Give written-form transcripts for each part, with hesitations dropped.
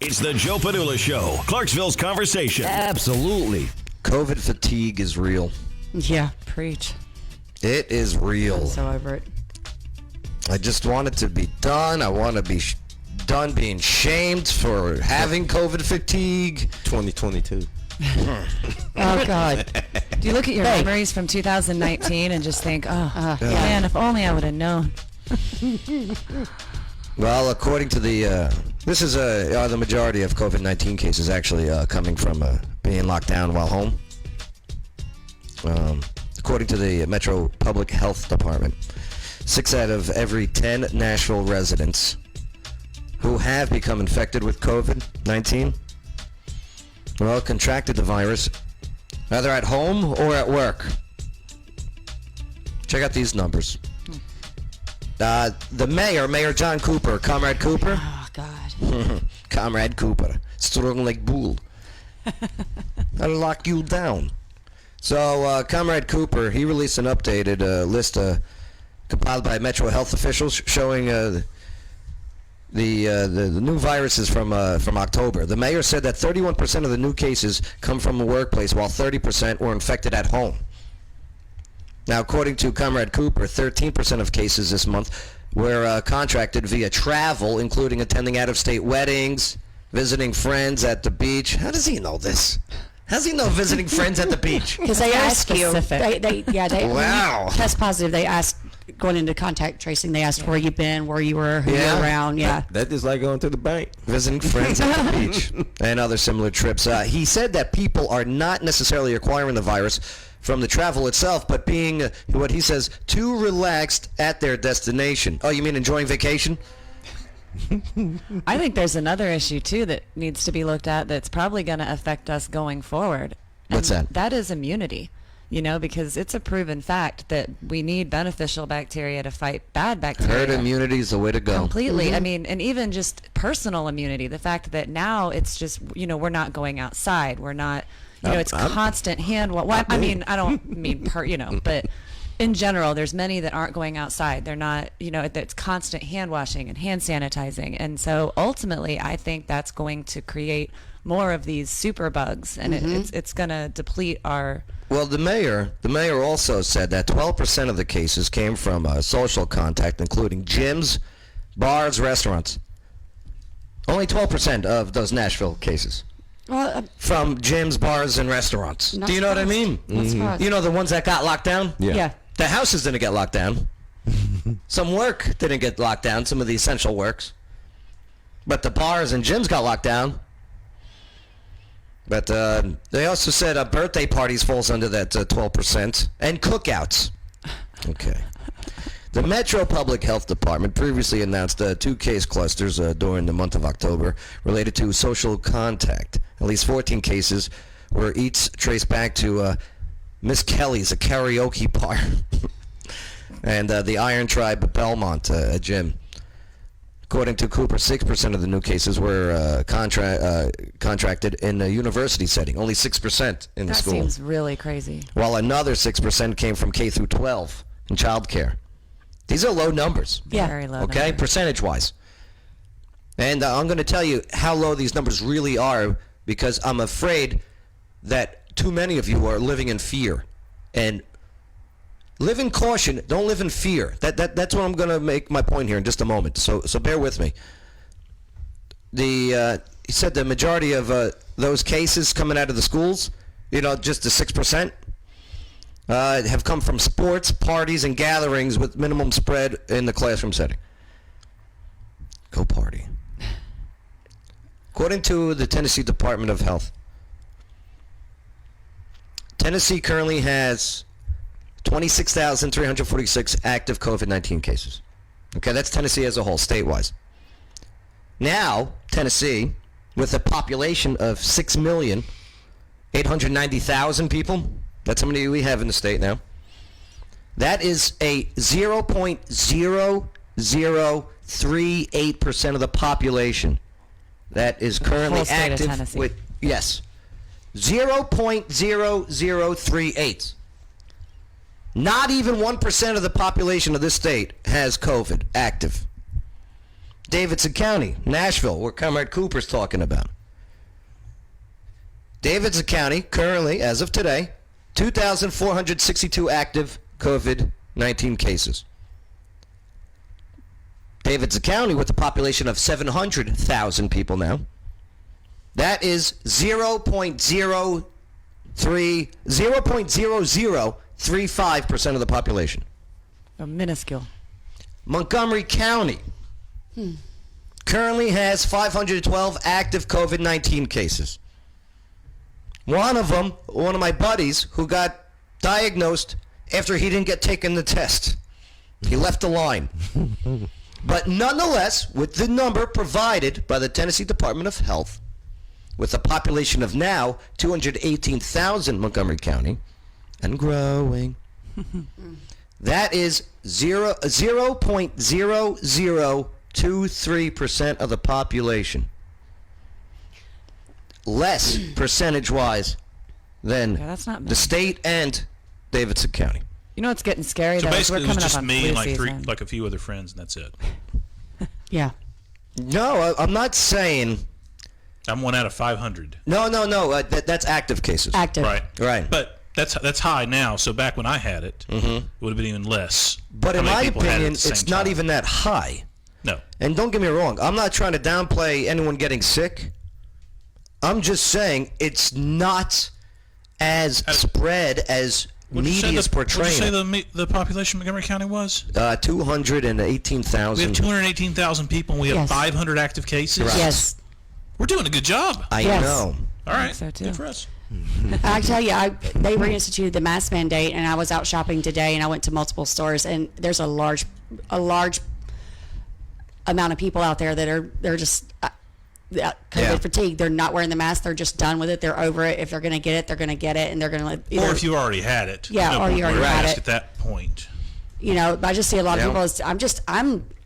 It's the Joe Padula Show, Clarksville's conversation. Absolutely. COVID fatigue is real. Yeah, preach. It is real. I'm so over it. I just want it to be done. I want to be done being shamed for having COVID fatigue. 2022. Oh, God. Do you look at your memories from 2019 and just think, man, if only I would have known? Well, according to the, this is the majority of COVID-19 cases actually coming from being locked down while home. According to the Metro Public Health Department, 6 out of every 10 Nashville residents who have become infected with COVID-19, well, contracted the virus either at home or at work. Check out these numbers. The Mayor John Cooper, Comrade Cooper. Oh, God. Comrade Cooper, strong like bull. I'll lock you down. So, Comrade Cooper, he released an updated list compiled by Metro Health officials showing the new viruses from October. The mayor said that 31% of the new cases come from the workplace, while 30% were infected at home. Now, according to Comrade Cooper, 13% of cases this month were contracted via travel, including attending out-of-state weddings, visiting friends at the beach. How does he know this? How does he know visiting friends at the beach? Because they ask you. specific. They Wow. when you test positive, they ask, going into contact tracing, they asked where you've been, where you were, who Yeah. you're around. Yeah. That's just like going to the bank. Visiting friends at the beach and other similar trips. He said that people are not necessarily acquiring the virus from the travel itself, but being, what he says, too relaxed at their destination. Oh, you mean enjoying vacation? I think there's another issue, too, that needs to be looked at that's probably going to affect us going forward. What's that? That is immunity, because it's a proven fact that we need beneficial bacteria to fight bad bacteria. Herd immunity is the way to go. Completely. I mean, and even just personal immunity, the fact that now it's just, we're not going outside. We're not, it's constant hand I mean, I don't mean but in general, there's many that aren't going outside. They're not, it's constant hand washing and hand sanitizing. And so ultimately, I think that's going to create more of these super bugs, and it's going to deplete our... Well, the mayor also said that 12% of the cases came from social contact, including gyms, bars, restaurants. Only 12% of those Nashville cases. Well, From gyms, bars, and restaurants. Not Do you know what I mean? Not surprised. You know the ones that got locked down? Yeah. The houses didn't get locked down. Some work didn't get locked down, some of the essential works. But the bars and gyms got locked down. But they also said birthday parties falls under that 12%. And cookouts. Okay. The Metro Public Health Department previously announced 2 case clusters during the month of October related to social contact. At least 14 cases were each traced back to Miss Kelly's, a karaoke bar, and the Iron Tribe Belmont gym. According to Cooper, 6% of the new cases were contracted in a university setting, only 6% in the That school. seems really crazy. While another 6% came from K through 12 in childcare. These are low numbers. Yeah. Very low. Okay, number. percentage-wise. And I'm going to tell you how low these numbers really are, because I'm afraid that too many of you are living in fear. And live in caution. Don't live in fear. That's what I'm going to make my point here in just a moment. So bear with me. He said the majority of those cases coming out of the schools, just the 6%, have come from sports, parties, and gatherings with minimum spread in the classroom setting. Go party. According to the Tennessee Department of Health, Tennessee currently has 26,346 active COVID-19 cases. Okay, that's Tennessee as a whole, statewide. Now, Tennessee, with a population of 6,890,000 people, that's how many we have in the state now. That is a 0.0038% of the population that is currently whole state of active Tennessee. with, yes, 0.0038. Not even 1% of the population of this state has COVID active. Davidson County, Nashville, where Comrade Cooper's talking about. Davidson County, currently, as of today, 2,462 active COVID-19 cases. Davidson County, with a population of 700,000 people now, that is 0.0035% of the population. A minuscule. Montgomery County currently has 512 active COVID-19 cases. One of them, one of my buddies, who got diagnosed after he didn't get taken the test. He left the line. But nonetheless, with the number provided by the Tennessee Department of Health, with a population of now 218,000 Montgomery County, and growing, that is 0.0023% of the population. Less percentage-wise than that's not bad. the state and Davidson County. You know what's getting scary So though? Is basically, we're it was coming up just on me flu and like season. like a few other friends, and that's it. Yeah. No, I'm not saying. I'm 1 out of 500. No. That's active cases. Active. Right. But that's high now. So back when I had it, it would have been even less. But How in many my people had it at opinion, the same it's not time? even that high. No. And don't get me wrong, I'm not trying to downplay anyone getting sick. I'm just saying it's not as spread as media is portraying. What did you say the population of Montgomery County was? 218,000. We have 218,000 people, and we have Yes. 500 active cases. Right. Yes. We're doing a good job. I Yes. know. All right. so, too. Good for us. I tell you, they reinstituted the mask mandate, and I was out shopping today, and I went to multiple stores, and there's a large amount of people out there that they're just COVID Yeah. fatigue. They're not wearing the mask. They're just done with it. They're over it. If they're going to get it, they're going to get it, and they're going to Or if you already had it. Yeah, no or you point already wearing a had mask it. at that point. You know, I just see a lot of Yeah. people.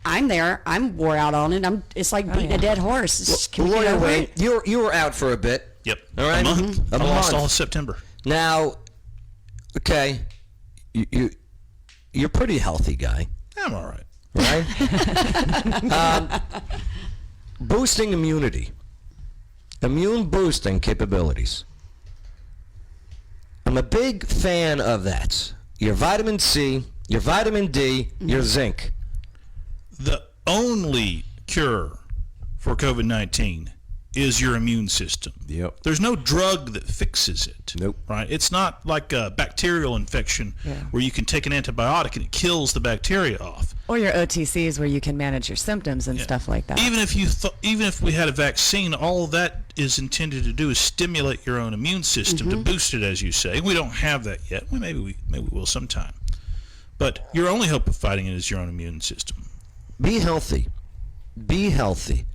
I'm there. I'm wore out on it. It's like beating yeah. a dead horse. It's just, can we get Lawyer over Wayne, it? you were out for a bit. Yep. All right. A month. A I lost month. all of September. Now, okay, you're a pretty healthy guy, I'm all right. right? Boosting immunity, immune boosting capabilities. I'm a big fan of that. Your vitamin C, your vitamin D, your zinc. The only cure for COVID-19 is your immune system. Yep. There's no drug that fixes it. Nope. Right? It's not like a bacterial infection where you can take an antibiotic and it kills the bacteria off. Or your OTCs where you can manage your symptoms and stuff like that. Even if we had a vaccine, all that is intended to do is stimulate your own immune system to boost it, as you say. We don't have that yet. Maybe we will sometime. But your only hope of fighting it is your own immune system. Be healthy. Be healthy.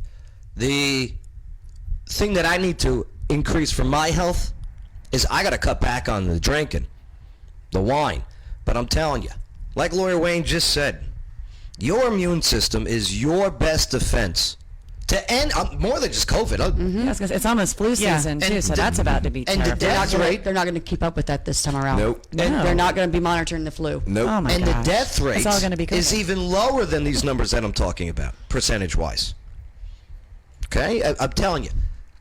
The thing that I need to increase for my health is I got to cut back on the drinking, the wine. But I'm telling you, like Lawyer Wayne just said, your immune system is your best defense to end more than just COVID. Yeah, I was gonna say, it's almost flu Yeah. season too, And so the- that's about to be and the terrifying. They're not going to keep up with that this time around. Nope. And No. they're not going to be monitoring the flu. Nope. Oh my And gosh. the death rate It's all gonna be is COVID. even lower than these numbers that I'm talking about, percentage-wise. Okay? I'm telling you,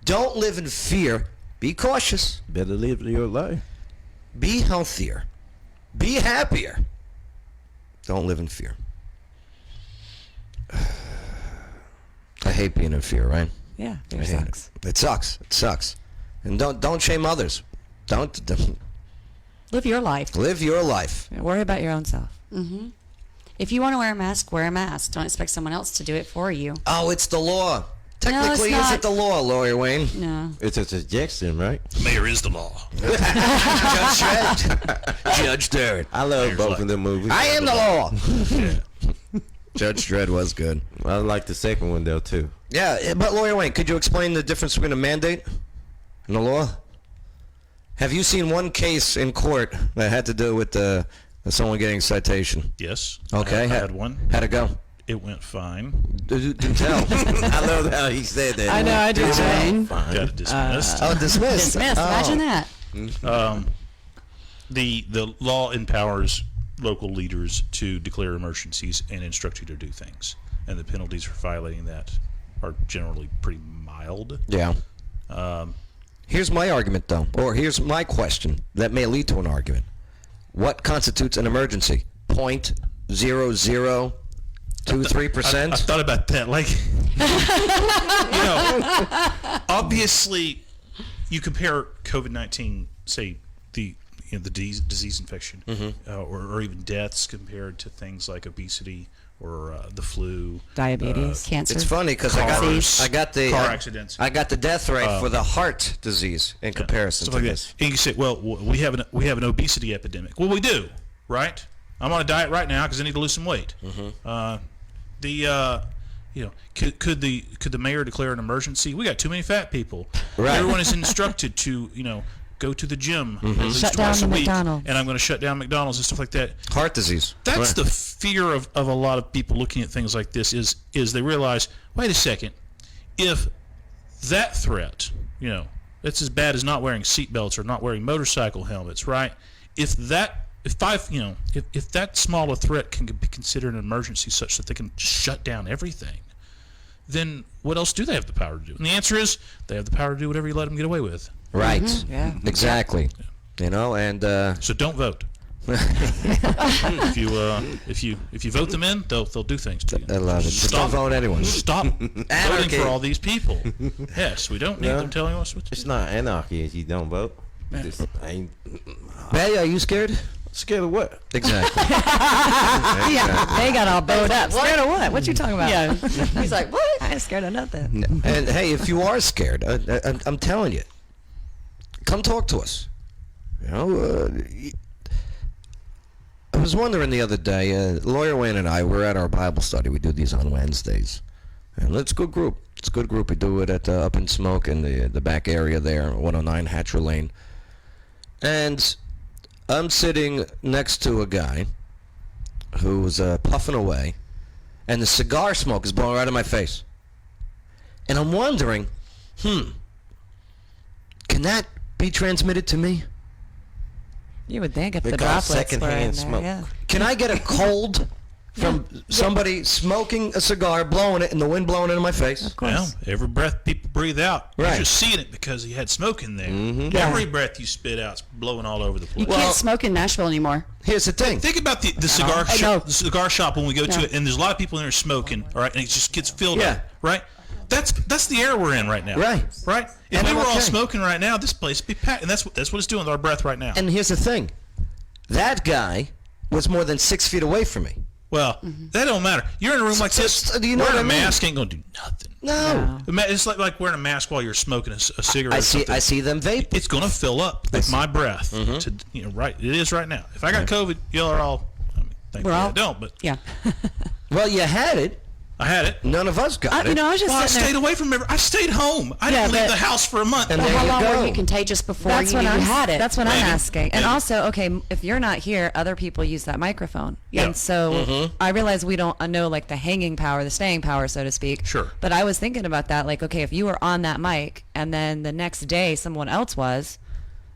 don't live in fear. Be cautious. Better live your life. Be healthier. Be happier. Don't live in fear. I hate being in fear, right? Yeah, I fear hate sucks. it. It sucks. It sucks. And don't shame others. Don't Live your life. live your life. Yeah, worry about your own self. If you want to wear a mask, wear a mask. Don't expect someone else to do it for you. Oh, it's the law. Technically, is not. it the law, Lawyer Wayne? No. It's a suggestion, right? Mayor is the law. Judge Dredd. Judge Dredd. I love Mayor's both like- of them movies. I am the law. Yeah. Judge Dredd was good. I like the second one though too. Yeah, but Lawyer Wayne, could you explain the difference between a mandate and a law? Have you seen one case in court that had to do with someone getting a citation? Yes. Okay. I had one. How'd it go? It went fine. Do tell. I love how he said that. I know, I do, Jane. Got it dismissed. Oh, dismissed. Dismissed. Oh. Imagine that. The law empowers local leaders to declare emergencies and instruct you to do things. and the penalties for violating that are generally pretty mild. Yeah. Here's my argument, though, or here's my question that may lead to an argument. What constitutes an emergency? 0.0023%? I thought about that. Like, obviously, you compare COVID-19, say the disease infection, or even deaths compared to things like obesity or the flu, Diabetes. Cancer. It's funny because I got the car accidents. I got the death rate for the heart disease in comparison stuff to like this. that. And you say, well, we have an obesity epidemic. Well, we do, right? I'm on a diet right now because I need to lose some weight. Could the mayor declare an emergency? We got too many fat people. Right. Everyone is instructed to go to the gym at least Shut twice down a the week, McDonald's. and I'm going to shut down McDonald's and stuff like that. Heart disease. That's Right. the fear of a lot of people looking at things like this is they realize, wait a second, if that threat, that's as bad as not wearing seatbelts or not wearing motorcycle helmets, right? If that small a threat can be considered an emergency such that they can just shut down everything, then what else do they have the power to do? And the answer is they have the power to do whatever you let them get away with. Right. Yeah. Exactly. And So don't vote. If you vote them in, they'll do things to you. I love it. Just don't vote anyone. Stop voting for all these people. Yes, we don't need them telling us what to do. It's not anarchy if you don't vote. Just, I ain't Bay, are you scared? scared of what? Exactly. Yeah, they got all bowed up. Scared of what? What you talking about? Yeah. He's like, what? I ain't scared of nothing. And hey, if you are scared, I'm telling you, come talk to us. I was wondering the other day, Lawyer Wayne and I, we're at our Bible study. We do these on Wednesdays. And it's a good group. It's a good group. We do it at Up in Smoke in the back area there, 109 Hatcher Lane. And I'm sitting next to a guy who's puffing away, and the cigar smoke is blowing right in my face. And I'm wondering, can that be transmitted to me? You would think if They the call droplets were in secondhand there, smoke. yeah. Can I get a cold from somebody smoking a cigar, blowing it, and the wind blowing it in my face? Of course. Well, every breath people breathe out, Right. you're just seeing it because you had smoke in there. Every breath you spit out is blowing all over the place. You can't smoke in Nashville anymore. Here's the thing. Think about the cigar shop. The cigar shop when we go to it, and there's a lot of people in there smoking. All right, and it just gets filled Yeah. up. Right. That's the air we're in right now. Right. Right. If And we I'm were all okay. smoking right now, this place would be packed, and that's what it's doing with our breath right now. And here's the thing. That guy was more than 6 feet away from me. Well, that don't matter. You're in a room like this. Do you know wearing what I a mean? mask ain't gonna do nothing. No. It's like wearing a mask while you're smoking a cigarette. I or see. something. I see them vape. It's gonna fill up with my breath. Right. It is right now. If I got COVID, y'all are all. Thankfully I don't, but Yeah. Well, you had it. I had it. None of us got it. I was just Well, I sitting there. stayed away from every. I stayed home. I Yeah, didn't leave but- the house for a month. And But there how you long go. were you contagious before That's you what knew I'm you had it? That's what I'm Maybe. asking. And Maybe. also, okay, if you're not here, other people use that microphone. Yeah. And so I realize we don't know like the hanging power, the staying power, so to speak. Sure. But I was thinking about that, like, okay, if you were on that mic and then the next day someone else was,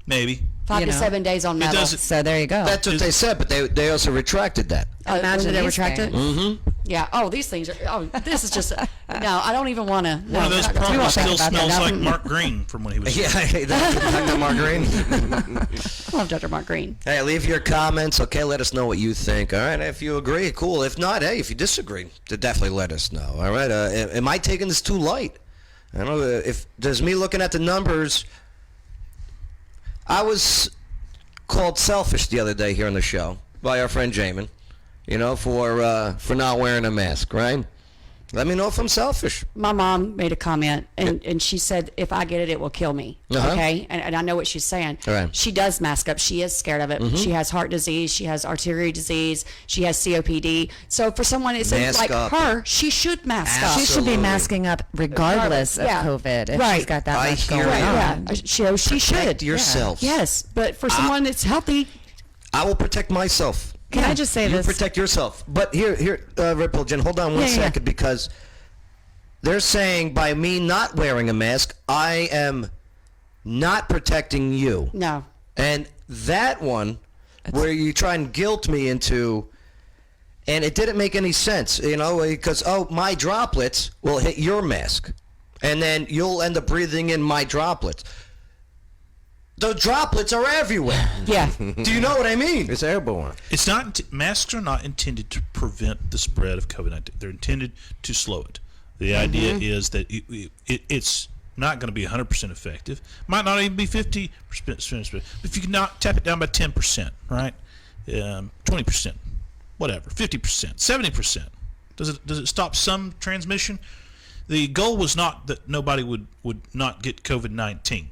Maybe. 5 you to know. 7 days on metal. doesn't- so there you go. That's what they said, but they also retracted that. Imagine when they these retract it. things. Yeah. Oh, these things are. Oh, this is just. No, I don't even want to. One of those probably won't think still about that smells now. like Mark Green from when he was. Yeah, Dr. Mark Green. I love Dr. Mark Green. Hey, leave your comments. Okay, let us know what you think. All right, if you agree, cool. If not, hey, if you disagree, definitely let us know. All right, am I taking this too light? I don't know if there's me looking at the numbers. I was called selfish the other day here on the show by our friend Jamin, for not wearing a mask, right? Let me know if I'm selfish. My mom made a comment, and she said, if I get it, it will kill me. Uh-huh. Okay? And I know what she's saying. All right. She does mask up. She is scared of it. She has heart disease. She has arterial disease. She has COPD. So for someone it's Mask like up. her, she should mask up. She should be Absolutely. masking up regardless of Yeah. COVID if Right. she's got that I much hear going you. on. Yeah. She should. Protect yourself. Yes. But for someone that's healthy, I will protect myself. Can I just say You this? protect yourself. But here, Red Pill Jen, hold on one Yeah, yeah. second, because they're saying by me not wearing a mask, I am not protecting you. no. And that one, where you try and guilt me into, And it didn't make any sense, because, my droplets will hit your mask. And then you'll end up breathing in my droplets. The droplets are everywhere. Yeah. Do you know what I mean? It's airborne. It's not. Masks are not intended to prevent the spread of COVID-19. They're intended to slow it. The idea is that it's not going to be 100% effective. Might not even be 50%. But if you can not tap it down by 10%, right? 20%, whatever, 50%, 70%. Does it stop some transmission? The goal was not that nobody would not get COVID-19.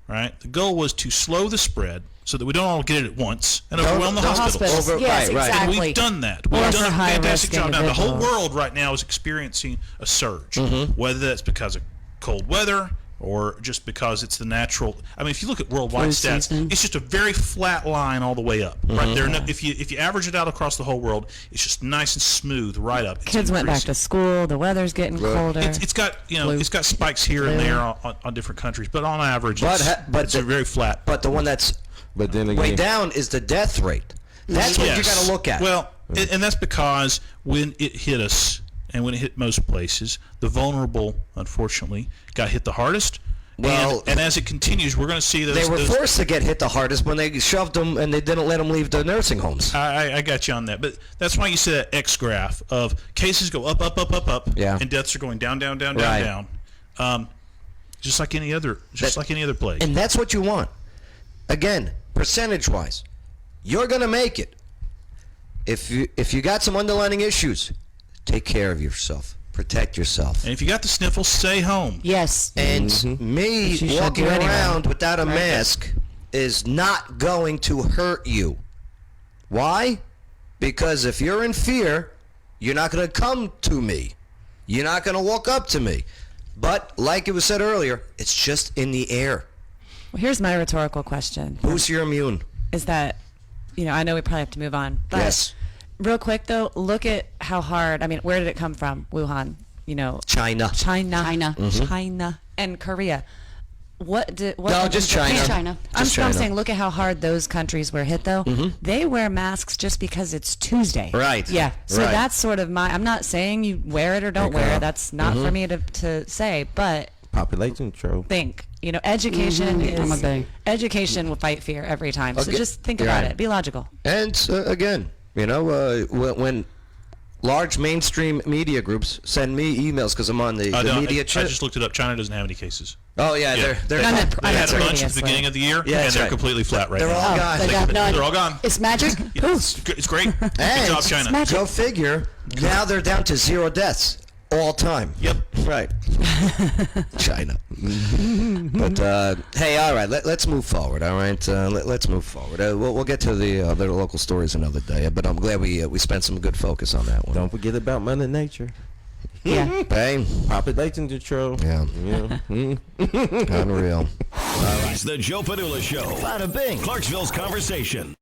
Right? The goal was to slow the spread so that we don't all get it at once and overwhelm the hospitals. Yes, right. exactly. And we've done that. We've Or done for a fantastic high-risk job. Now, the whole individuals. world right now is experiencing a surge, whether that's because of cold weather or just because it's the natural. I mean, if you look at worldwide Flu stats, season. it's just a very flat line all the way up. Right there, if you average it out across the whole world, it's just nice and smooth right up. It's Kids went back increasing. to school. The weather's getting colder. It's got it's got spikes here and there on different countries, but on average, it's very flat. But the one that's But then again, way down is the death rate. That's what you got to look at. Well, and that's because when it hit us, and when it hit most places, the vulnerable, unfortunately, got hit the hardest. Well, and as it continues, we're going to see those. they were forced to get hit the hardest when they shoved them and they didn't let them leave the nursing homes. I got you on that, but that's why you see that X graph of cases go up, Yeah. and deaths are going down, down, down, Right. down, down. Just like any other, plague. And that's what you want. Again, percentage-wise, you're going to make it. If you got some underlying issues, take care of yourself. Protect yourself. And if you got the sniffles, stay home. Yes. And me Which you should walking do anyway. around without a mask is not going to hurt you. Why? Because if you're in fear, you're not going to come to me. You're not going to walk up to me. But like it was said earlier, it's just in the air. Well, here's my rhetorical question. Boost your immune. Is that, I know we probably have to move on. But Yes. real quick, though, look at how hard, where did it come from? Wuhan, China. China, and Korea. What No, just China. China. I'm Just China. saying, look at how hard those countries were hit, though. They wear masks just because it's Tuesday. Right. Yeah. So Right. that's sort of I'm not saying you wear it or don't wear it. That's not for me to say. But population control. think, education I'm a is big- education will fight fear every time. So Okay. just think about Right. it. Be logical. And again, when large mainstream media groups send me emails because I'm on the media I chat. just looked it up. China doesn't have any cases. Oh yeah, Yeah. they're None not- of- They had a bunch at the previously. beginning of the year, Yeah, and that's they're right. completely flat right They're now. all gone. They got none. They're all gone. It's magic. Poof. It's great. Good And job, China. magic. Go figure. Now they're down to 0 deaths all time. Yep. Right. China. But hey, all right. Let's move forward. All right. Let's move forward. We'll get to the local stories another day. But I'm glad we spent some good focus on that one. Don't forget about Mother Nature. Yeah. Hey. Population control. Yeah. Unreal. It's the Joe Padula Show. Bada bing. Clarksville's conversation.